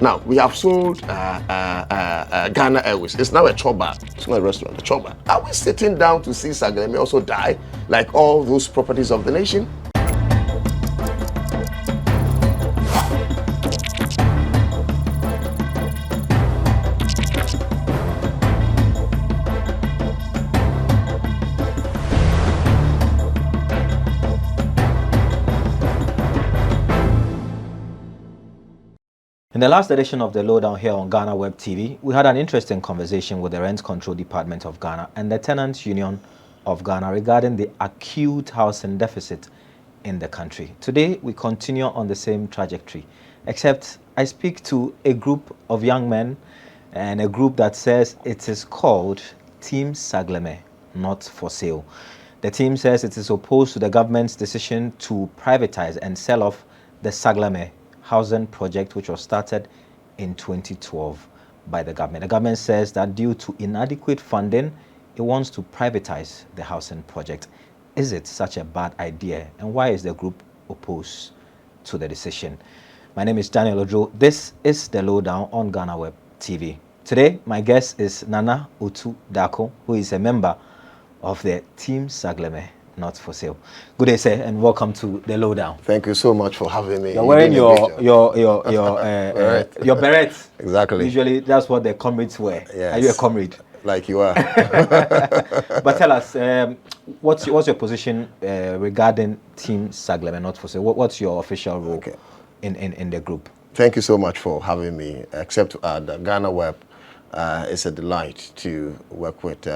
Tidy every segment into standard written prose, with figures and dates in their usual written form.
Now, we have sold Ghana Airways. It's now a choba. It's not a restaurant, a choba. Are we sitting down to see Saglemi also die like all those properties of the nation? In the last edition of the Lowdown here on GhanaWeb TV, we had an interesting conversation with the Rent Control Department of Ghana and the Tenants Union of Ghana regarding the acute housing deficit in the country. Today, we continue on the same trajectory, except I speak to a group of young men and a group that says it is called Team Saglemi, not for sale. The team says it is opposed to the government's decision to privatize and sell off the Sagleme housing project, which was started in 2012 by the government. The government says that due to inadequate funding, it wants to privatize the housing project. Is it such a bad idea? And why is the group opposed to the decision? My name is Daniel Oduro. This is the Lowdown on GhanaWeb TV. Today, my guest is Nana Otu Darko, who is a member of the Team Saglemi, not for sale. Good day, sir, and welcome to the Lowdown. Thank you so much for having me. You're wearing your beret. Exactly. Usually, that's what the comrades wear. Yes. Are you a comrade? Like you are. But tell us, what's your position regarding Team Saglemi, not for sale? What's your official role in the group? Thank you so much for having me. Except to add, GhanaWeb is a delight to work with.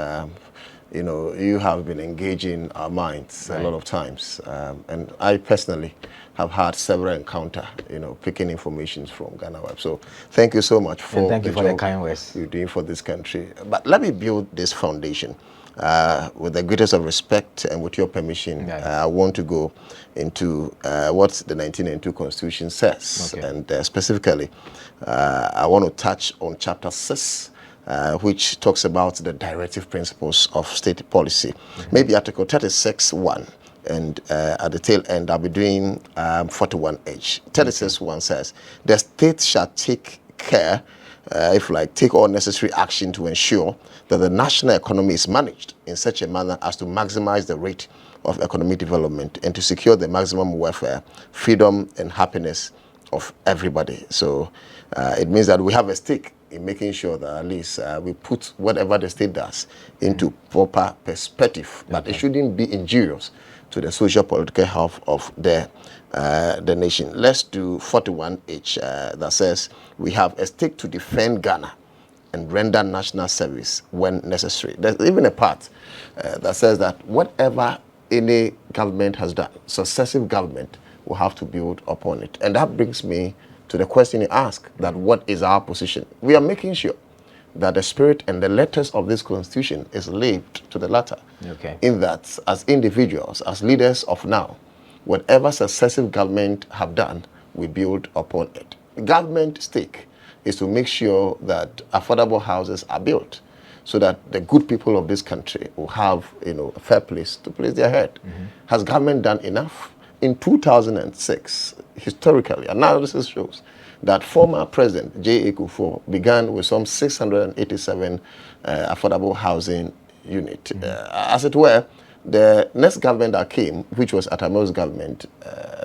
You have been engaging our minds a lot of times. And I personally have had several encounters, picking information from GhanaWeb. So thank you so much for the kind words you're doing for this country. But let me build this foundation. With the greatest of respect and with your permission, I want to go into what the 1992 Constitution says. Okay. And specifically, I want to touch on Chapter 6, which talks about the directive principles of state policy. Maybe Article 36(1), and at the tail end, I'll be doing 41H. 36(1) says, the state shall take care, take all necessary action to ensure that the national economy is managed in such a manner as to maximize the rate of economic development and to secure the maximum welfare, freedom, and happiness of everybody. So it means that we have a stake in making sure that at least we put whatever the state does into proper perspective, but it shouldn't be injurious to the social political health of the nation. Let's do 41H that says we have a stake to defend Ghana and render national service when necessary. There's even a part that says that whatever any government has done, successive government will have to build upon it. And that brings me to the question you ask, that what is our position? We are making sure that the spirit and the letters of this constitution is lived to the latter. Okay. In that, as individuals, as leaders of now, whatever successive government have done, we build upon it. Government stake is to make sure that affordable houses are built so that the good people of this country will have a fair place to place their head. Has government done enough? In 2006, historically, analysis shows that former President J.A. Kufuor began with some 687 affordable housing units. As it were, the next government that came, which was Atamo's government,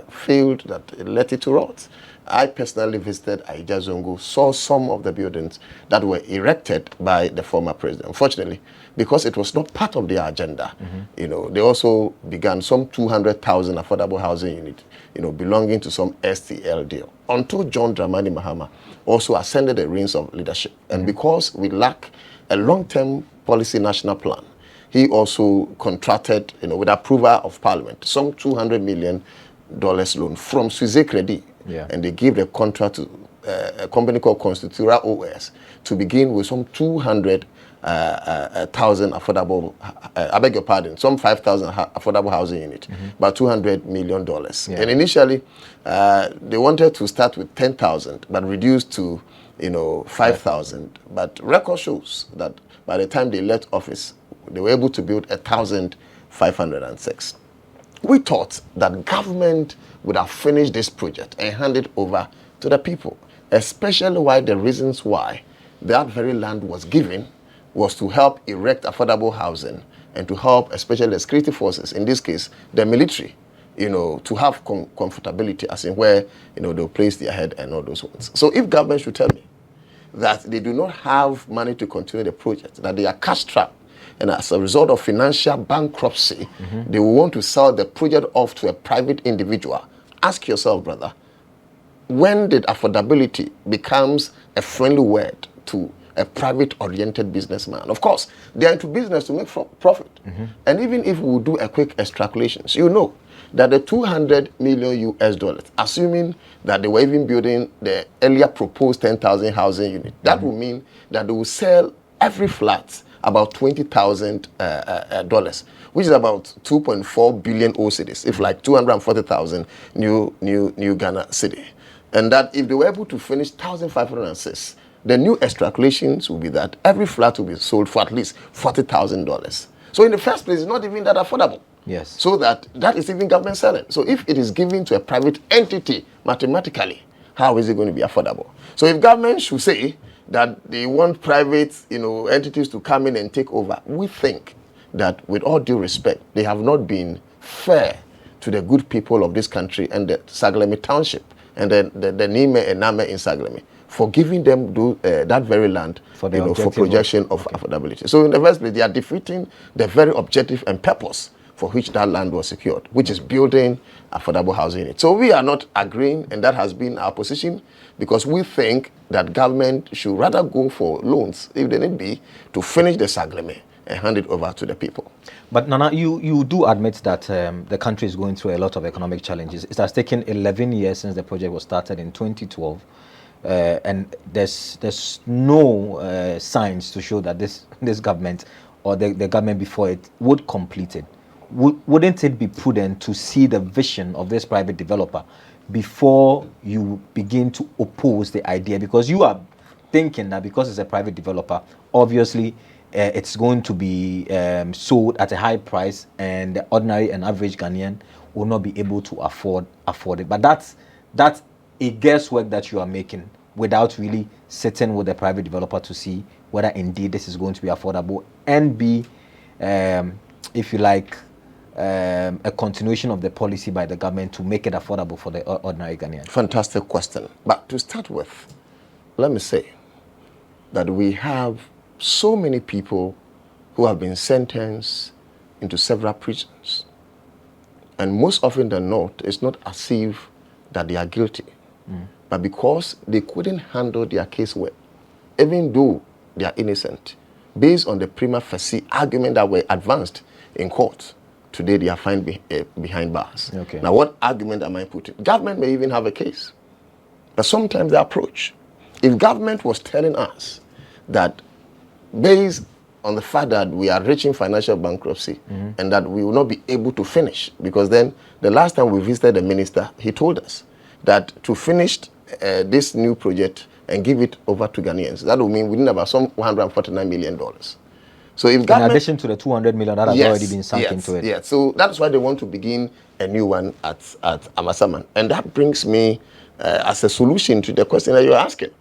failed, that it let it to rot. I personally visited Aija Zongo, saw some of the buildings that were erected by the former president. Unfortunately, because it was not part of their agenda, they also began some 200,000 affordable housing units, belonging to some STL deal. Until John Dramani Mahama also ascended the reins of leadership. And because we lack a long-term policy national plan, he also contracted, with approval of Parliament, some $200 million loan from Suisse Credit. And they gave the contract to a company called Constitura OS to begin with some 200,000 affordable, I beg your pardon, some 5,000 affordable housing units, about $200 million. And initially, they wanted to start with 10,000, but reduced to, 5,000. But record shows that by the time they left office, they were able to build 1,506. We thought that government would have finished this project and hand it over to the people. especially why the reasons why that very land was given was to help erect affordable housing and to help especially the security forces, in this case, the military, to have comfortability, as in where, they'll place their head and all those ones. So if government should tell me that they do not have money to continue the project, that they are cash strapped, and as a result of financial bankruptcy, they will want to sell the project off to a private individual. Ask yourself, brother, when did affordability becomes a friendly word to a private-oriented businessman? Of course, they are into business to make profit. And even if we do a quick extrapolations, you know that the 200 million US dollars, assuming that they were even building the earlier proposed 10,000 housing unit, that would mean that they will sell every flat about $20,000, which is about 2.4 billion cedis, if like 240,000 new Ghana cedi. And that if they were able to finish 1,506, the new extrapolations will be that every flat will be sold for at least $40,000. So in the first place, it's not even that affordable. Yes. So that is even government selling. So if it is given to a private entity, mathematically, how is it going to be affordable? So if government should say that they want private, entities to come in and take over, we think that with all due respect, they have not been fair to the good people of this country and the Saglemi township and the Nime and Name in Saglemi for giving them that very land for projection of affordability. So in the first place, they are defeating the very objective and purpose for which that land was secured, which is building affordable housing units. So we are not agreeing, and that has been our position, because we think that government should rather go for loans, if they need be, to finish the Sagleme and hand it over to the people. But Nana, you do admit that the country is going through a lot of economic challenges. It has taken 11 years since the project was started in 2012. And there's no signs to show that this government or the government before it would complete it. Wouldn't it be prudent to see the vision of this private developer before you begin to oppose the idea? Because you are thinking that because it's a private developer, obviously it's going to be sold at a high price, and the ordinary and average Ghanaian will not be able to afford it. But that's a guesswork that you are making without really sitting with the private developer to see whether indeed this is going to be affordable and be, if you like, a continuation of the policy by the government to make it affordable for the ordinary Ghanaian. Fantastic question. But to start with, let me say that we have so many people who have been sentenced into several prisons. And most often than not, it's not as if that they are guilty. But because they couldn't handle their case well, even though they are innocent, based on the prima facie argument that were advanced in court, today they are fined behind bars. Okay. Now, what argument am I putting? Government may even have a case. But sometimes the approach, if government was telling us that based on the fact that we are reaching financial bankruptcy and that we will not be able to finish, because then the last time we visited the minister, he told us that to finish this new project and give it over to Ghanaians, that will mean we need about some $149 million. So if government, in addition to the 200 million that has already been sunk into it. Yes, so that's why they want to begin a new one at Amasaman. And that brings me as a solution to the question that you're asking.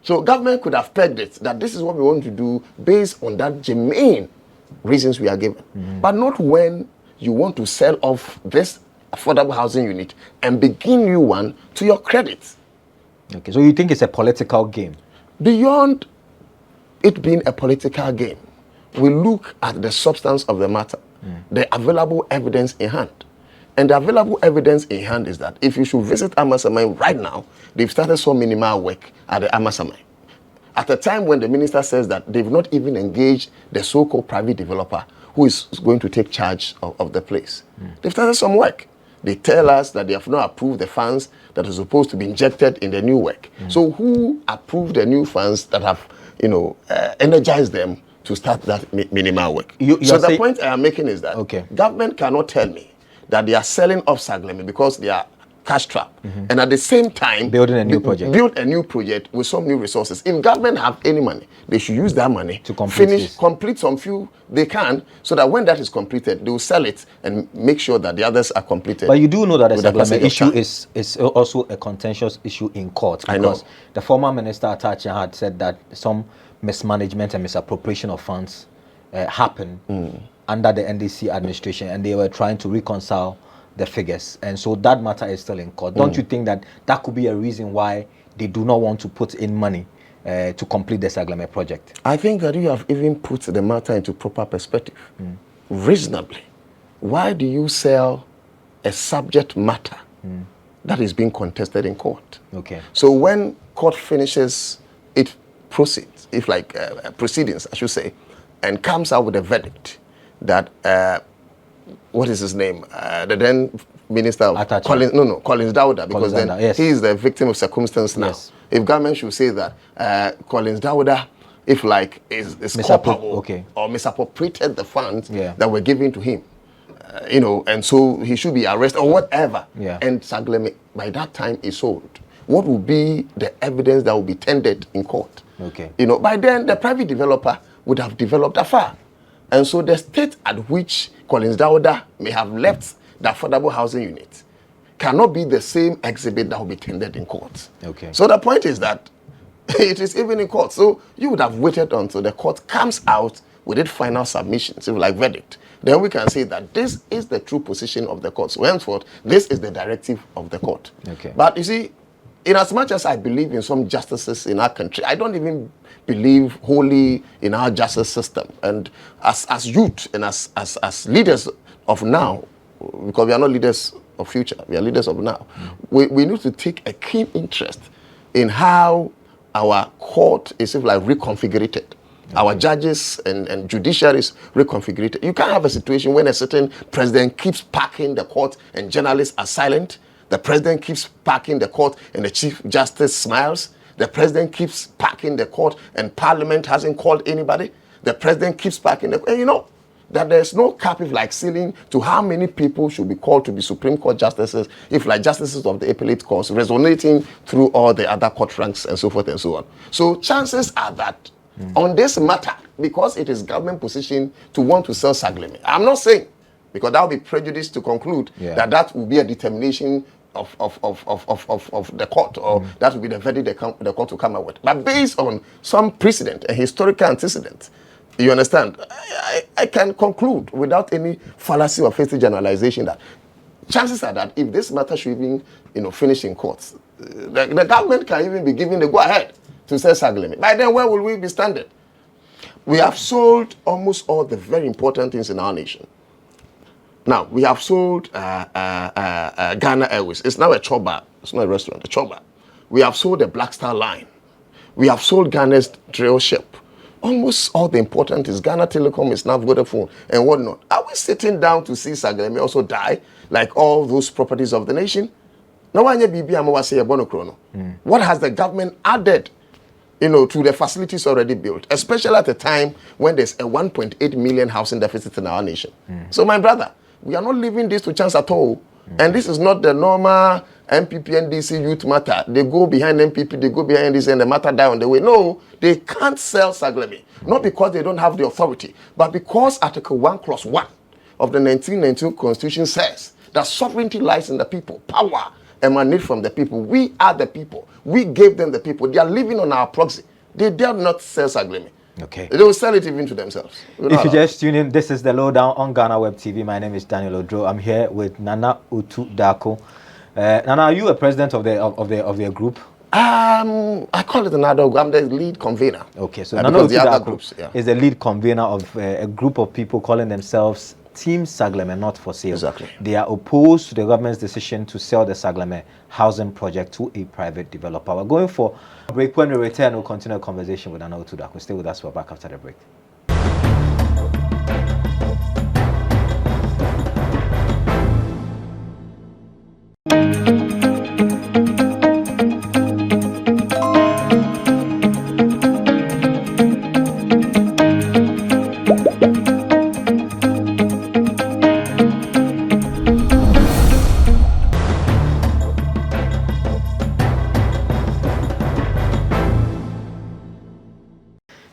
So government could have pegged it, that this is what we want to do based on that germane reasons we are given. But not when you want to sell off this affordable housing unit and begin new one to your credit. Okay, so you think it's a political game? Beyond it being a political game, we look at the substance of the matter, the available evidence in hand. And the available evidence in hand is that if you should visit Amasaman right now, they've started some minimal work at the Amasaman. At a time when the minister says that they've not even engaged the so-called private developer who is going to take charge of the place. They've started some work. They tell us that they have not approved the funds that are supposed to be injected in the new work. So who approved the new funds that have, energized them to start that minimal work? So the point I am making is that government cannot tell me that they are selling off Sagleme because they are cash trap, and at the same time building a new project. Build a new project with some new resources. If government have any money, they should use that money to complete some few they can, so that when that is completed, they will sell it and make sure that the others are completed. But you do know that the Sagleme issue is also a contentious issue in court, because the former minister Atachi had said that some mismanagement and misappropriation of funds happened under the NDC administration, and they were trying to reconcile the figures, and so that matter is still in court. Don't you think that that could be a reason why they do not want to put in money to complete the Sagleme project? I think that you have even put the matter into proper perspective. Reasonably, why do you sell a subject matter that is being contested in court? Okay. So when court finishes its proceedings, proceedings, I should say, and comes out with a verdict that what is his name? The then minister of Collins Dawda, because he is the victim of circumstance now. Yes. If government should say that Collins Dawda, is culpable or misappropriated the funds that were given to him, and so he should be arrested or whatever, and Sagleme by that time is sold, what will be the evidence that will be tendered in court? Okay. By then the private developer would have developed afar. And so the state at which Collins Dawda may have left the affordable housing unit cannot be the same exhibit that will be tendered in court. Okay. So the point is that it is even in court. So you would have waited until the court comes out with its final submission, verdict. Then we can say that this is the true position of the court. So henceforth, this is the directive of the court. Okay. But you see, in as much as I believe in some justices in our country, I don't even believe wholly in our justice system. And as youth and as leaders of now, because we are not leaders of future, we are leaders of now, we need to take a keen interest in how our court is reconfigured. Our judges and judiciary is reconfigured. You can't have a situation when a certain president keeps packing the court and journalists are silent. The president keeps packing the court and the Chief Justice smiles. The president keeps packing the court and Parliament hasn't called anybody. The president keeps packing the court. And that there's no cap ceiling to how many people should be called to be Supreme Court justices, justices of the appellate courts, resonating through all the other court ranks and so forth and so on. So chances are that on this matter, because it is government position to want to sell Sagleme, I'm not saying, because that would be prejudice to conclude that will be a determination of the court, or that will be the verdict the court will come out with. But based on some precedent, a historical antecedent, you understand, I can conclude without any fallacy or hasty generalization that chances are that if this matter should even finish in courts, the government can even be given the go-ahead to sell Sagleme. By then, where will we be standing? We have sold almost all the very important things in our nation. Now, we have sold Ghana Airways. It's now a choba. It's not a restaurant, a choba. We have sold the Black Star Line. We have sold Ghana's drill ship. Almost all the important is Ghana Telecom is now Vodafone and whatnot. Are we sitting down to see Sagleme also die like all those properties of the nation? Now, what has the government added to the facilities already built, especially at a time when there's a 1.8 million housing deficit in our nation? So, my brother, we are not leaving this to chance at all. And this is not the normal MPP NDC youth matter. They go behind MPP, they go behind this, and the matter die on the way. No, they can't sell Sagleme. Not because they don't have the authority, but because Article 1, Clause 1 of the 1992 Constitution says that sovereignty lies in the people. Power emanates from the people. We are the people. We gave them the people. They are living on our proxy. They dare not sell Sagleme. Okay. They will sell it even to themselves. If you just tune in, this is the Lowdown on GhanaWeb TV. My name is Daniel Oduro. I'm here with Nana Otu Darko. Nana, are you a president of the group? I call it another group. I'm the lead convener. Okay, so Nana Otu Darko is the lead convener of a group of people calling themselves Team Saglemi, not for sale. Exactly. They are opposed to the government's decision to sell the Sagleme housing project to a private developer. We're going for a break. When we return, we'll continue the conversation with Nana Otu Darko. Stay with us. We're back after the break.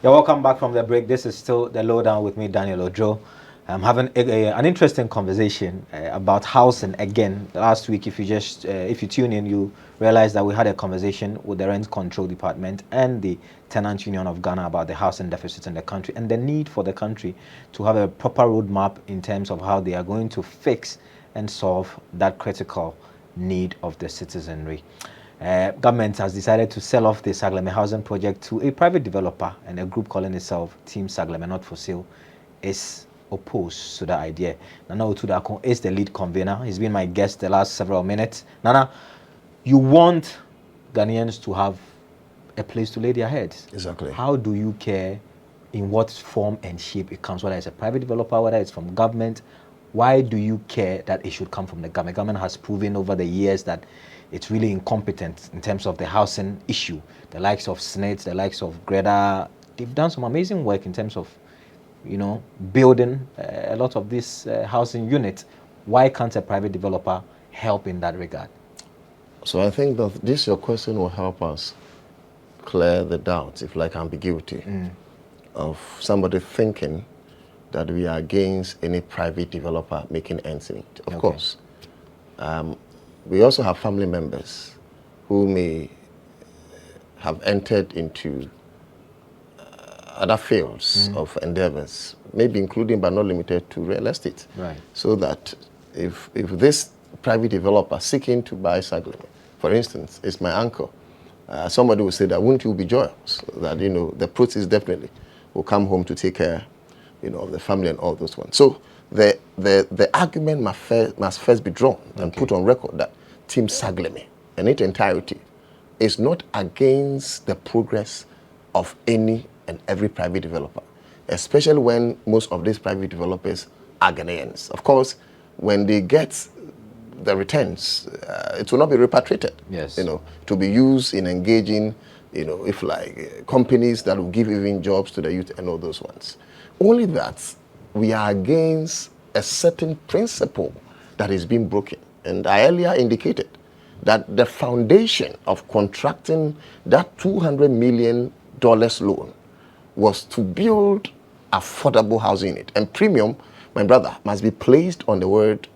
You're welcome back from the break. This is still the Lowdown with me, Daniel Oduro. I'm having an interesting conversation about housing again. Last week, if you tune in, you realize that we had a conversation with the Rent Control Department and the Tenant Union of Ghana about the housing deficit in the country and the need for the country to have a proper roadmap in terms of how they are going to fix and solve that critical need of the citizenry. Government has decided to sell off the Saglemi housing project to a private developer, and a group calling itself Team Saglemi, not for sale, is opposed to that idea. Nana Otu Darko is the lead convener. He's been my guest the last several minutes. Nana, you want Ghanaians to have a place to lay their heads. Exactly. How do you care in what form and shape it comes, whether it's a private developer, whether it's from government? Why do you care that it should come from the government? Government has proven over the years that it's really incompetent in terms of the housing issue. The likes of SNIT, the likes of Greta, they've done some amazing work in terms of, building a lot of these housing units. Why can't a private developer help in that regard? So I think that your question will help us clear the doubts, if like ambiguity, of somebody thinking that we are against any private developer making ends meet. Of course. We also have family members who may have entered into other fields of endeavors, maybe including but not limited to real estate. Right. So that if this private developer seeking to buy Sagleme, for instance, is my uncle, somebody will say that wouldn't you be joyous that, the proceeds definitely will come home to take care, of the family and all those ones. So the argument must first be drawn and put on record that Team Saglemi in its entirety is not against the progress of any and every private developer, especially when most of these private developers are Ghanaians. Of course, when they get the returns, it will not be repatriated. Yes. To be used in engaging, if like companies that will give even jobs to the youth and all those ones. Only that we are against a certain principle that is being broken. And I earlier indicated that the foundation of contracting that $200 million loan was to build affordable housing unit. And premium, my brother, must be placed on the word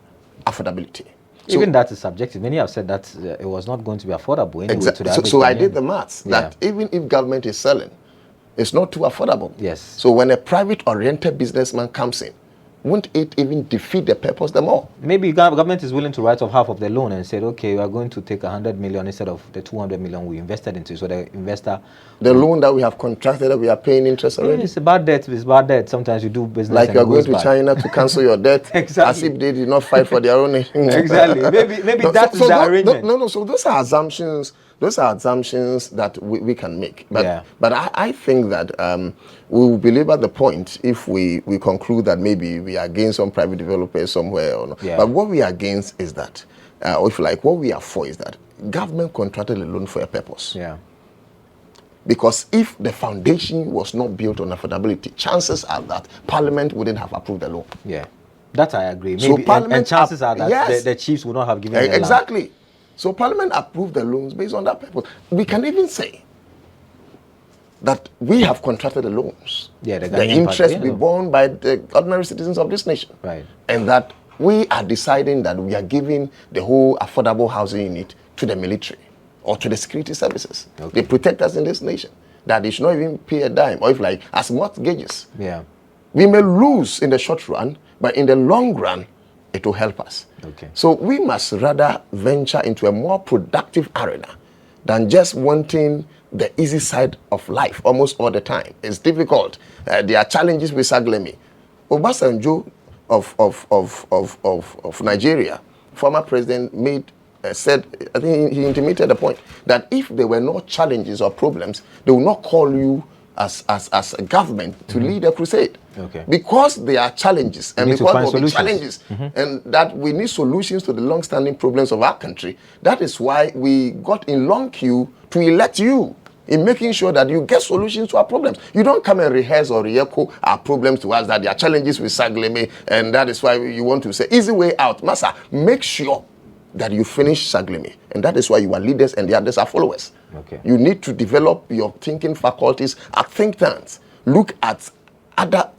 affordability. Even that is subjective. Many have said that it was not going to be affordable anyway. Exactly. To the So I did the maths that even if government is selling, it's not too affordable. Yes. So when a private-oriented businessman comes in, won't it even defeat the purpose the more? Maybe government is willing to write off half of the loan and said, okay, we are going to take 100 million instead of the 200 million we invested into. So the investor... The loan that we have contracted, that we are paying interest already. It's bad debt. It's bad debt. Sometimes you do business like and you are going to bad. China to cancel your debt. Exactly. As if they did not fight for their own. Exactly. Maybe that's the arrangement. No. So those are assumptions. Those are assumptions that we can make. But I think that we will believe at the point if we conclude that maybe we are against some private developers somewhere or not. Yeah. But what we are against is that, or if you like, what we are for is that government contracted a loan for a purpose. Yeah. Because if the foundation was not built on affordability, chances are that Parliament wouldn't have approved the loan. Yeah, that I agree. So Maybe, and chances are that yes, the chiefs would not have given the exactly. Land. So Parliament approved the loans based on that purpose. We can even say that we have contracted the loans. Yeah, the interest will be borne by the ordinary citizens of this nation. Right. And that we are deciding that we are giving the whole affordable housing unit to the military or to the security services. Okay. They protect us in this nation. That they should not even pay a dime, or if like as mortgages. Yeah. We may lose in the short run, but in the long run, it will help us. Okay. So we must rather venture into a more productive arena than just wanting the easy side of life almost all the time. It's difficult. There are challenges with Saglemi. Obasanjo of Nigeria, former president, said, I think he intimated the point that if there were no challenges or problems, they will not call you as a government to lead a crusade. Okay. Because there are challenges, and because of the challenges, and that we need solutions to the long-standing problems of our country. That is why we got in long queue to elect you, in making sure that you get solutions to our problems. You don't come and rehearse or re-echo our problems to us, that there are challenges with Sagleme, and that is why you want to say, easy way out. Masa, make sure that you finish Sagleme. And that is why you are leaders and the others are followers. Okay. You need to develop your thinking faculties at think tanks. look at other,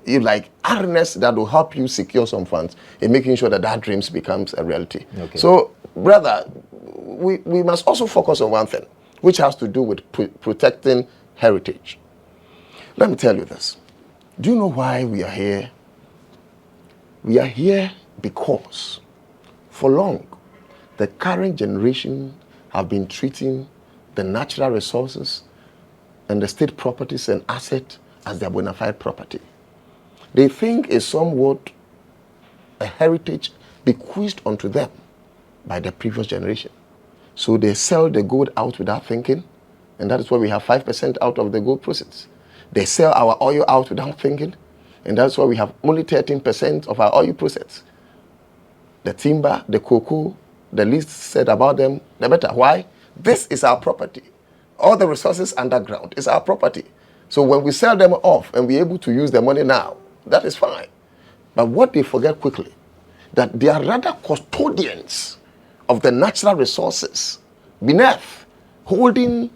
like arenas that will help you secure some funds in making sure that that dreams becomes a reality. Okay. So, brother, we must also focus on one thing, which has to do with protecting heritage. Let me tell you this. Do you know why we are here? We are here because for long, the current generation have been treating the natural resources and the state properties and assets as their bona fide property. They think it's somewhat a heritage bequeathed onto them by the previous generation. So they sell the gold out without thinking, and that is why we have 5% out of the gold proceeds. They sell our oil out without thinking, and that's why we have only 13% of our oil proceeds. The timber, the cocoa, the least said about them, the better. Why? This is our property. All the resources underground is our property. So when we sell them off and we're able to use the money now, that is fine. But what they forget quickly, that they are rather custodians of the natural resources beneath, holding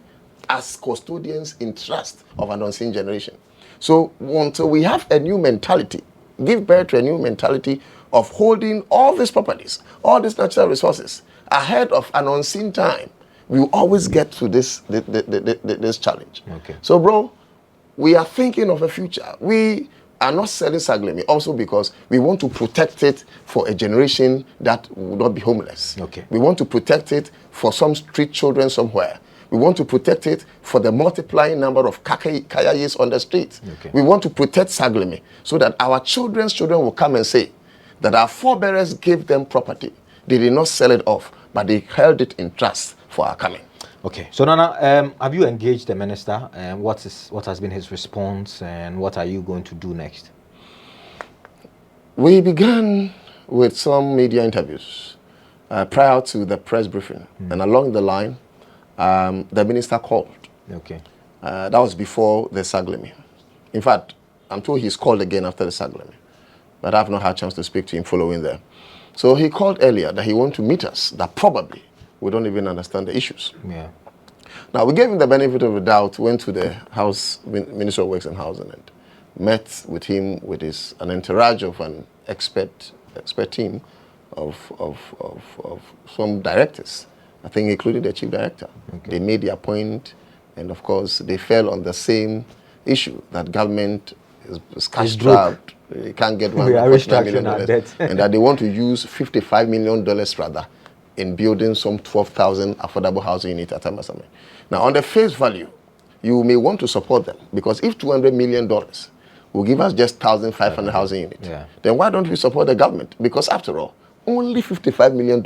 as custodians in trust of an unseen generation. So until we have a new mentality, give birth to a new mentality of holding all these properties, all these natural resources ahead of an unseen time, we will always get to this challenge. Okay. So, bro, we are thinking of a future. We are not selling Saglemi also because we want to protect it for a generation that will not be homeless. Okay. We want to protect it for some street children somewhere. We want to protect it for the multiplying number of kayayis on the street. Okay. We want to protect Saglemi so that our children's children will come and say that our forebears gave them property. They did not sell it off, but they held it in trust for our coming. Okay. So, Nana, have you engaged the minister? And what has been his response? And what are you going to do next? We began with some media interviews prior to the press briefing. And along the line, the minister called. Okay. That was before the Saglemi. In fact, I'm told he's called again after the Saglemi. But I've not had a chance to speak to him following there. So he called earlier that he wanted to meet us, that probably we don't even understand the issues. Yeah. Now, we gave him the benefit of the doubt, went to the Minister of Works and Housing and met with him with an entourage of an expert team of some directors, I think including the chief director. Okay. They made their point, and of course, they fell on the same issue, that government is cash-strapped. They can't get $1 million, and that they want to use $55 million rather in building some 12,000 affordable housing units at Tamasame. Now, on the face value, you may want to support them, because if $200 million will give us just 1,500 housing units, then why don't we support the government? Because after all, only $55 million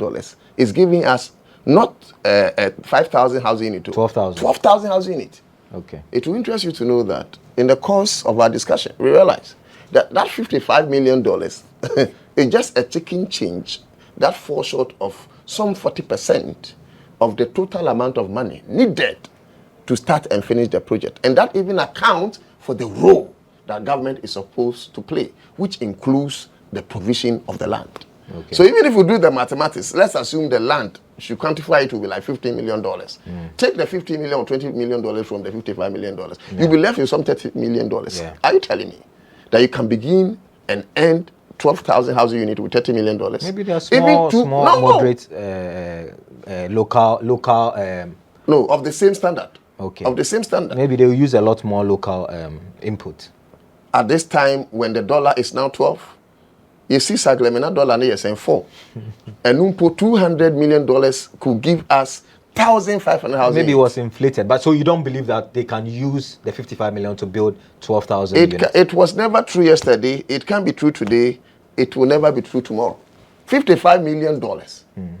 is giving us not 5,000 housing units, 12,000. 12,000 housing units. Okay. It will interest you to know that in the course of our discussion, we realize that $55 million is just a chicken change that falls short of some 40% of the total amount of money needed to start and finish the project. And that even accounts for the role that government is supposed to play, which includes the provision of the land. Okay. So even if we do the mathematics, let's assume the land should quantify it to be like $15 million. Take the $50 million or $20 million from the $55 million. You'll be left with some $30 million. Are you telling me that you can begin and end 12,000 housing units with $30 million? Maybe there are small moderate, local. No, of the same standard. Okay. Of the same standard. Maybe they will use a lot more local input. At this time, when the dollar is now 12, you see, Sagleme, na dollar na yes and 4. And $200 million could give us 1,500 housing. Maybe it was inflated, but so you don't believe that they can use the 55 million to build 12,000 units? It was never true yesterday. It can't be true today. It will never be true tomorrow. $55 million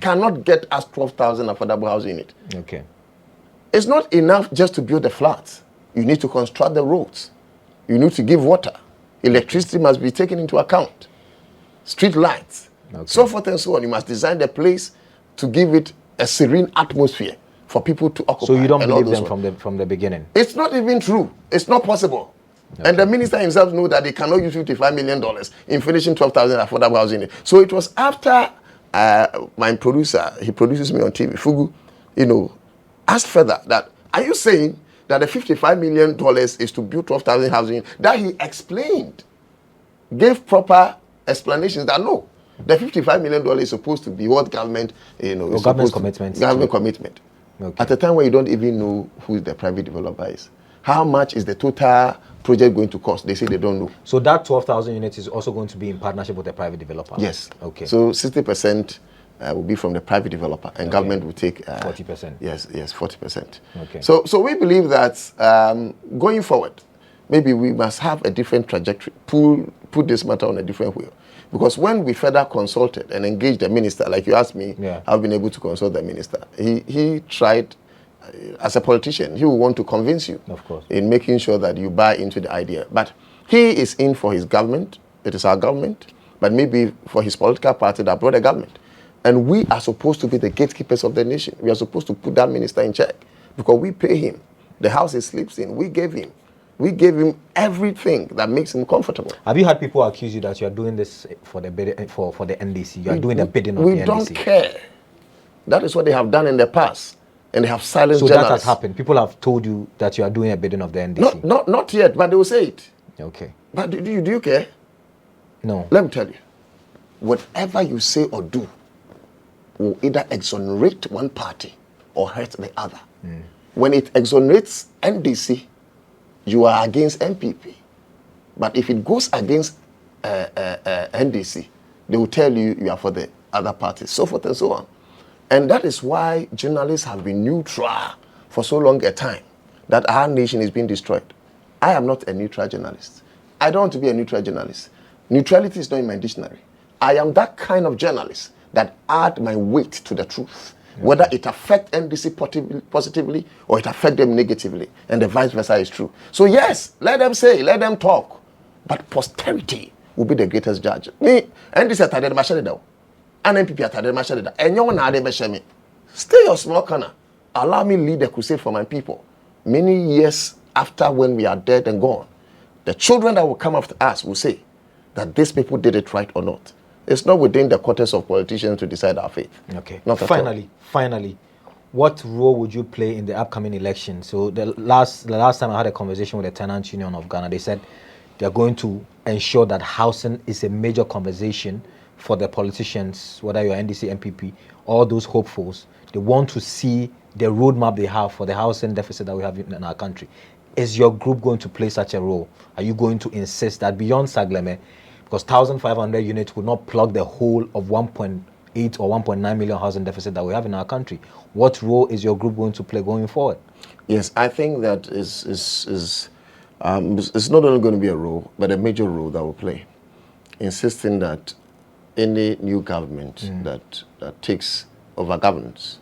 cannot get us 12,000 affordable housing units. Okay. It's not enough just to build the flats. You need to construct the roads. You need to give water. Electricity must be taken into account. Street lights, so forth and so on. You must design the place to give it a serene atmosphere for people to occupy. So you don't believe them from the beginning? It's not even true. It's not possible. Okay. And the minister himself knows that they cannot use $55 million in finishing 12,000 affordable housing. So it was after my producer, he produces me on TV, Fugu, asked further that, are you saying that the $55 million is to build 12,000 housing, that he explained, gave proper explanations that no, the $55 million is supposed to be what government, government commitment. Government commitment. Okay. At a time where you don't even know who the private developer is. How much is the total project going to cost? They say they don't know. So that 12,000 units is also going to be in partnership with the private developer? Yes. Okay. So 60% will be from the private developer, and government will take 40%. Yes, 40%. Okay. So we believe that going forward, maybe we must have a different trajectory, put this matter on a different wheel. Because when we further consulted and engaged the minister, like you asked me, I've been able to consult the minister. He tried, as a politician, he will want to convince you, of course, in making sure that you buy into the idea. But he is in for his government. It is our government. But maybe for his political party that brought the government. And we are supposed to be the gatekeepers of the nation. We are supposed to put that minister in check because we pay him. The house he sleeps in, we gave him. We gave him everything that makes him comfortable. Have you had people accuse you that you are doing this for the for the NDC? You are doing the bidding of the NDC. We don't care. That is what they have done in the past. And they have silenced so journalists. That has happened. People have told you that you are doing a bidding of the NDC. Not yet, but they will say it. Okay. But do you care? No. Let me tell you. Whatever you say or do will either exonerate one party or hurt the other. When it exonerates NDC, you are against MPP. But if it goes against NDC, they will tell you you are for the other parties, so forth and so on. And that is why journalists have been neutral for so long a time, that our nation is being destroyed. I am not a neutral journalist. I don't want to be a neutral journalist. Neutrality is not in my dictionary. I am that kind of journalist that add my weight to the truth, whether it affects NDC positively or it affects them negatively, and the vice versa is true. So yes, let them say, let them talk, but posterity will be the greatest judge. Me, NDC atade de machete da, and MPP atade de machete da. Enyo na ade be me. Stay your small corner. Allow me lead the crusade for my people. Many years after, when we are dead and gone, the children that will come after us will say that these people did it right or not. It's not within the quarters of politicians to decide our fate. Okay. Not Finally, what role would you play in the upcoming election? So the last time I had a conversation with the Tenants Union of Ghana, they said they're going to ensure that housing is a major conversation for the politicians, whether you're NDC, MPP, all those hopefuls. They want to see the roadmap they have for the housing deficit that we have in our country. Is your group going to play such a role? Are you going to insist that beyond Sagleme, because 1,500 units will not plug the whole of 1.8 or 1.9 million housing deficit that we have in our country? What role is your group going to play going forward? Yes, I think that it's not only going to be a role, but a major role that will play, insisting that any new government that takes over governance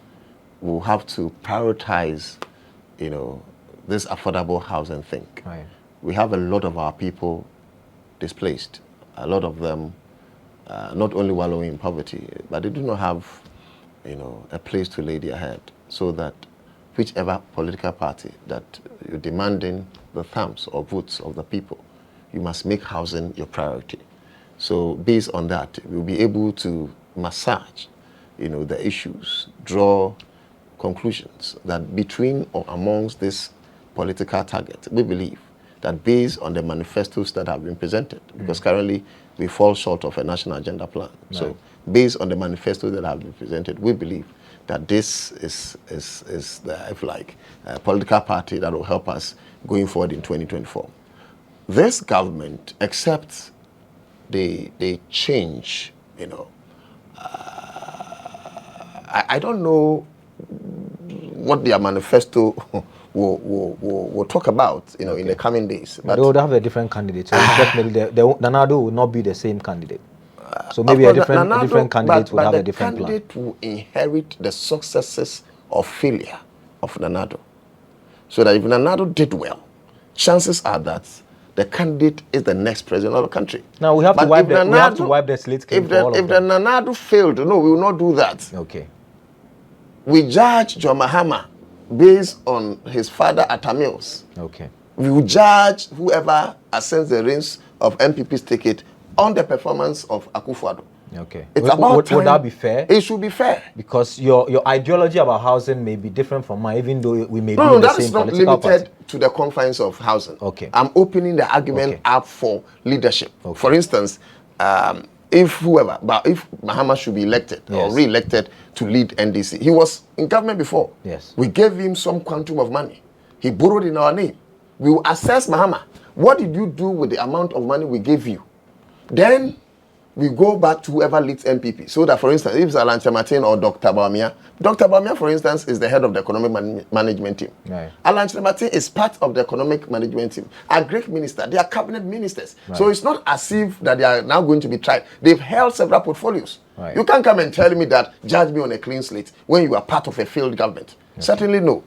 will have to prioritize, this affordable housing thing. Right. We have a lot of our people displaced. A lot of them not only wallowing in poverty, but they do not have, a place to lay their head. So that whichever political party that you're demanding the thumbs or votes of the people, you must make housing your priority. So based on that, we'll be able to massage, the issues, draw conclusions that between or amongst this political target, we believe that based on the manifestos that have been presented, because currently we fall short of a national agenda plan. Right. So based on the manifestos that have been presented, we believe that this is the, if like, political party that will help us going forward in 2024. This government, except they change, I don't know what their manifesto will talk about, in the coming days. But they would have a different candidate. So definitely, Nanado will not be the same candidate. So maybe a different candidate would have a different plan. But the candidate will inherit the successes or failure of Nanado. So that if Nanado did well, chances are that the candidate is the next president of the country. Now we have to wipe the slate clean for all of them. If the Nanado failed, no, we will not do that. Okay. We judge John Mahama based on his father Atamils. Okay. We will judge whoever ascends the reins of MPP's ticket on the performance of Akufo-Addo. Okay. It's about time. Would that be fair? It should be fair. Because your ideology about housing may be different from mine, even though we may be No, in the that same is not political limited party. to the confines of housing. Okay. I'm opening the argument up for leadership. Okay. For instance, if Mahama should be elected or re-elected to lead NDC, he was in government before. Yes. We gave him some quantum of money. He borrowed in our name. We will assess Mahama. What did you do with the amount of money we gave you? Then we go back to whoever leads MPP. So that, for instance, if it's Alan Chamatin or Dr. Bawumia, for instance, is the head of the economic management team. Right. Alan Chamatin is part of the economic management team. A great minister, they are cabinet ministers. Right. So it's not as if that they are now going to be tried. They've held several portfolios. Right. You can't come and tell me that, judge me on a clean slate when you are part of a failed government. Okay. Certainly no.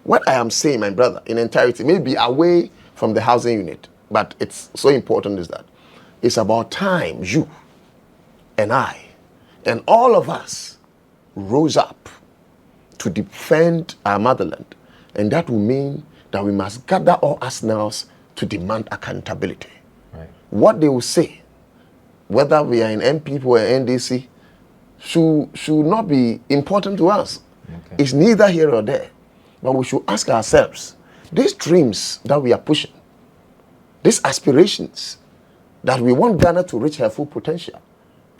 What I am saying, my brother, in entirety, may be away from the housing unit, but it's so important is that it's about time you and I and all of us rose up to defend our motherland. And that will mean that we must gather all arsenals to demand accountability. Right. What they will say, whether we are in MPP or NDC, should not be important to us. Okay. It's neither here or there. But we should ask ourselves, these dreams that we are pushing, these aspirations that we want Ghana to reach her full potential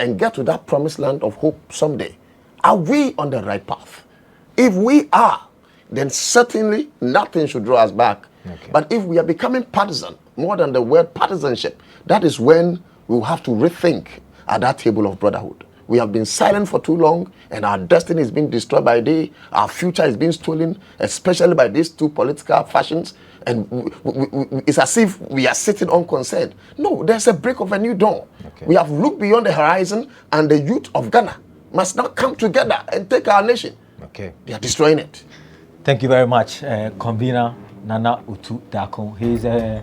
and get to that promised land of hope someday, are we on the right path? If we are, then certainly nothing should draw us back. Okay. But if we are becoming partisan, more than the word partisanship, that is when we will have to rethink at that table of brotherhood. We have been silent for too long, and our destiny is being destroyed by day. Our future is being stolen, especially by these two political factions. And it's as if we are sitting unconcerned. No, there's a break of a new dawn. Okay. We have looked beyond the horizon, and the youth of Ghana must now come together and take our nation. Okay. They are destroying it. Thank you very much, convener Nana Otu Darko. He is a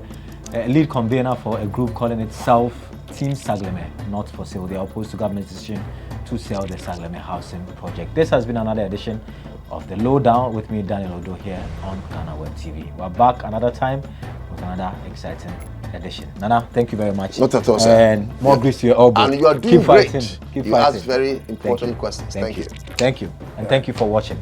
lead convener for a group calling itself Team Saglemi, not for sale. They are opposed to government's decision to sell the Saglemi Housing project. This has been another edition of the Lowdown with me, Daniel Oduro, here on GhanaWeb TV. We're back another time with another exciting edition. Nana, thank you very much. Not at all, sir. And more grace to your elbow. And you are doing great. Keep you fighting. asked very important questions. Thank you. Thank you. And thank you for watching.